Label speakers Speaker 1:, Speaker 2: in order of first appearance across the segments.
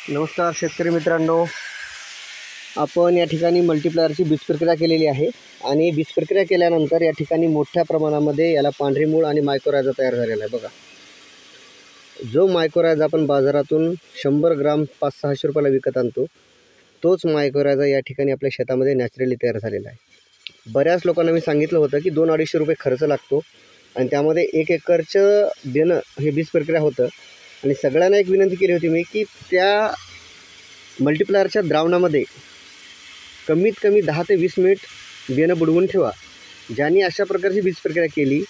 Speaker 1: नमस्कार शेतकरी मित्रांनो, आपण या ठिकाणी मल्टीप्लायरची बीज प्रक्रिया केलेली आहे आणि बीज प्रक्रिया केल्यानंतर या ठिकाणी मोठ्या प्रमाणामध्ये याला पांढरी मूळ आणि मायक्रोरायझा तयार झालेला आहे। बघा, जो मायक्रोरायझा आपण बाजारातून 100 ग्राम 500-600 रुपयाला विकत आणतो, तोच मायक्रोरायझा या ठिकाणी आपल्या शेतामध्ये नॅचरली तयार झालेला आहे। बऱ्याच लोकांना मी सांगितलं होतं की 200-250 रुपये खर्च लागतो आणि त्यामध्ये 1 एकरचं देणं हे बीज प्रक्रिया होतं। आणि सगळ्यांना एक विनंती केली होती मी की त्या मल्टीप्लायरच्या द्रावणामध्ये कमीत कमी 10 ते 20 मिनिट बियाणं बुडवून ठेवा। ज्यांनी अशा प्रकारची बीज प्रक्रिया केली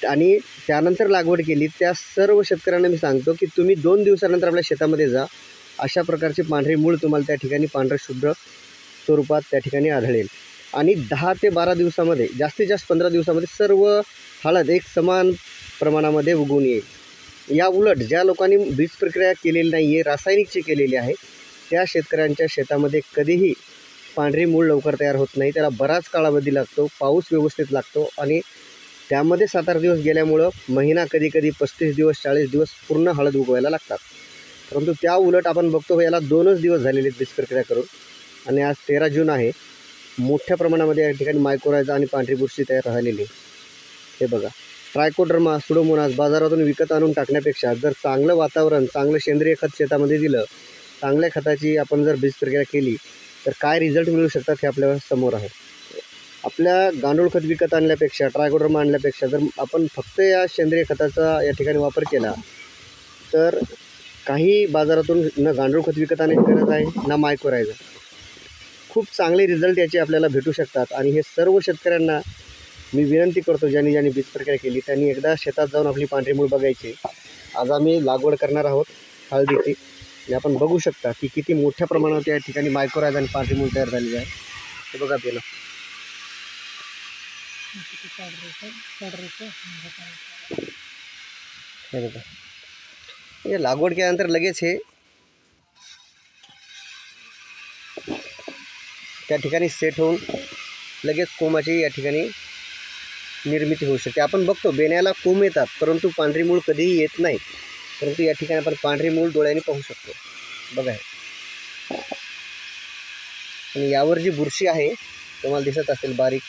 Speaker 1: आणि त्यानंतर लागवड केली त्या सर्व शेतकऱ्यांना मी सांगतो की तुम्ही 2 दिवसानंतर आपल्या शेतामध्ये जा, अशा प्रकारची पांढरी मूळ तुम्हाला त्या ठिकाणी पांढरं शुभ्र स्वरूपात त्या ठिकाणी आढळेल। आणि 10 ते 12 दिवसामध्ये, जास्तीत जास्त 15 दिवसामध्ये सर्व हळद एक समान प्रमाणामध्ये उगवून येईल। या उलट ज्या लोकांनी बीज प्रक्रिया केलेली नाही आहे, रासायनिकची केलेली आहे, त्या शेतकऱ्यांच्या शेतामध्ये कधीही पांढरी मूळ लवकर तयार होत नाही। त्याला बराच कालावधी लागतो, पाऊस व्यवस्थित लागतो आणि त्यामध्ये 7-8 दिवस गेल्यामुळं महिना, कधीकधी 35 दिवस 40 दिवस पूर्ण हळद उगवायला लागतात। परंतु त्या उलट आपण बघतो याला 2च दिवस झालेले आहेत बीज प्रक्रिया करून आणि आज 13 जून आहे। मोठ्या प्रमाणामध्ये या ठिकाणी मायक्रोरायझा आणि पांढरी बुरशी तयार झालेली आहे। हे बघा, ट्रायकोडर्मा, सुडोमोनास बाजारातून विकत आणून टाकण्यापेक्षा जर चांगलं वातावरण, चांगलं सेंद्रिय खत शेतामध्ये दिलं, चांगल्या खताची आपण जर बीज प्रक्रिया केली तर काय रिझल्ट मिळू शकतात हे आपल्या समोर आहे। आपल्या गांडूळ खत विकत आणल्यापेक्षा, ट्रायकोडर्मा आणल्यापेक्षा जर आपण फक्त या सेंद्रिय खताचा या ठिकाणी वापर केला तर काही बाजारातून न गांडूळ खत विकत आणण्याची गरज आहे ना मायक्रोरायझा, खूप चांगले रिझल्ट याचे आपल्याला भेटू शकतात। आणि हे सर्व शेतकऱ्यांना मी विनंती करतो, ज्यांनी बीज प्रक्रिया केली त्यांनी एकदा शेतात जाऊन आपली पांढरी मूळ बघायची। आज आम्ही लागवड करणार आहोत हळदीची आणि आपण बघू शकता की किती मोठ्या प्रमाणात या ठिकाणी मायक्रोरायझा आणि पांढरी मूळ तयार झालेली आहे। हे बघा बेला, हे बघा, हे लागवड केल्यानंतर लगेच हे त्या ठिकाणी सेट होऊन लगेच कोमाची या ठिकाणी निर्मिती होऊ शकते। आपण बघतो बेण्याला कोंब येतात परंतु पांढरी मूळ कधीही येत नाही, परंतु या ठिकाणी आपण पांढरी मूळ डोळ्यांनी पाहू शकतो। बघा, आणि यावर जी बुरशी आहे तुम्हाला दिसत असेल बारीक,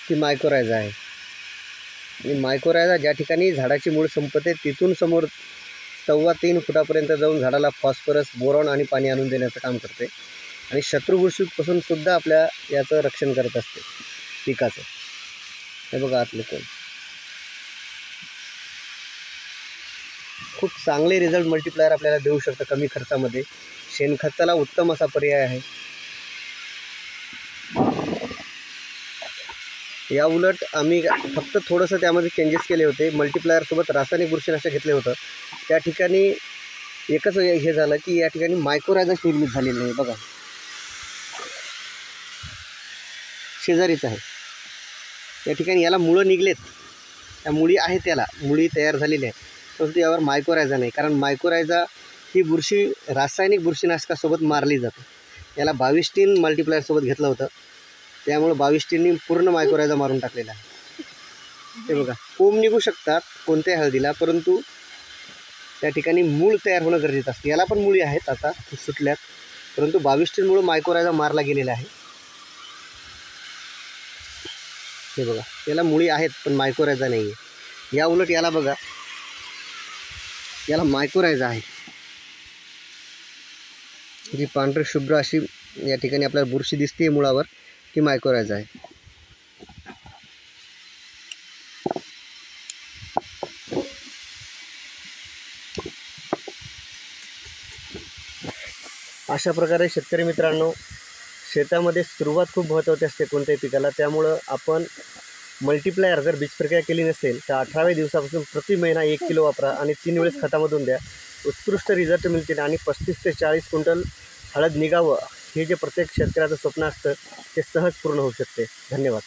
Speaker 1: ती मायक्रोरायझा आहे। आणि मायक्रोरायझा ज्या ठिकाणी झाडाची मूळ संपते तिथून समोर 3.25 फुटापर्यंत जाऊन झाडाला फॉस्फरस, बोरॉन आणि पाणी आणून देण्याचं काम करते आणि शत्रू बुरशीपासून सुद्धा आपल्या याचं रक्षण करत असते पिकाचं। हे बघा आतले कोण, खूप चांगले रिझल्ट मल्टीप्लायर आपल्याला देऊ शकतं कमी खर्चामध्ये। शेणखताला उत्तम असा पर्याय आहे। या उलट आम्ही फक्त थोडंसं त्यामध्ये चेंजेस केले होते। मल्टीप्लायरसोबत रासायनिक बुरशीनाशक घेतले होतं, त्या ठिकाणी एकच हे झालं की या ठिकाणी मायक्रोरायझा निर्मित झालेली नाही। बघा, शेजारीच आहे, या ठिकाणी याला मुळं निघलेत, त्या मुळी आहेत, त्याला मुळी तयार झालेली आहे, परंतु यावर मायक्रोरायझा नाही। कारण मायक्रोरायझा ही बुरशी रासायनिक बुरशीनाशकासोबत मारली जाते। याला 22 मल्टीप्लायरसोबत घेतलं होतं, त्यामुळे 22 पूर्ण मायक्रोरायझा मारून टाकलेला आहे। हे बघा, कोंब निघू शकतात कोणत्याही हळदीला, परंतु त्या ठिकाणी मूळ तयार होणं गरजेचं असतं। याला पण मुळी आहेत आता सुटल्यात, परंतु 22 मुळे मायक्रोरायझा मारला गेलेला आहे। हे बघा, याला मुळी आहेत पण मायक्रोरायझा नाही आहे। या उलट याला बघा, याला मायक्रोरायझा आहे, जी पांढरी शुभ्र अशी या ठिकाणी आपल्याला बुरशी दिसते मुळावर, ती मायक्रोरायझा आहे। अशा प्रकारे शेतकरी मित्रांनो, शेतामध्ये सुरुवात खूप महत्त्वाची असते कोणत्याही पिकाला, त्यामुळं आपण मल्टीप्लायर जर बीज प्रक्रिया केली नसेल तर 18व्या दिवसापासून प्रति महिना 1 किलो वापरा आणि 3 वेळेस खतामधून द्या, उत्कृष्ट रिझल्ट मिळतील आणि 35 ते 40 क्विंटल हळद निघावं हे जे प्रत्येक शेतकऱ्याचं स्वप्न असतं ते सहज पूर्ण होऊ शकते। धन्यवाद।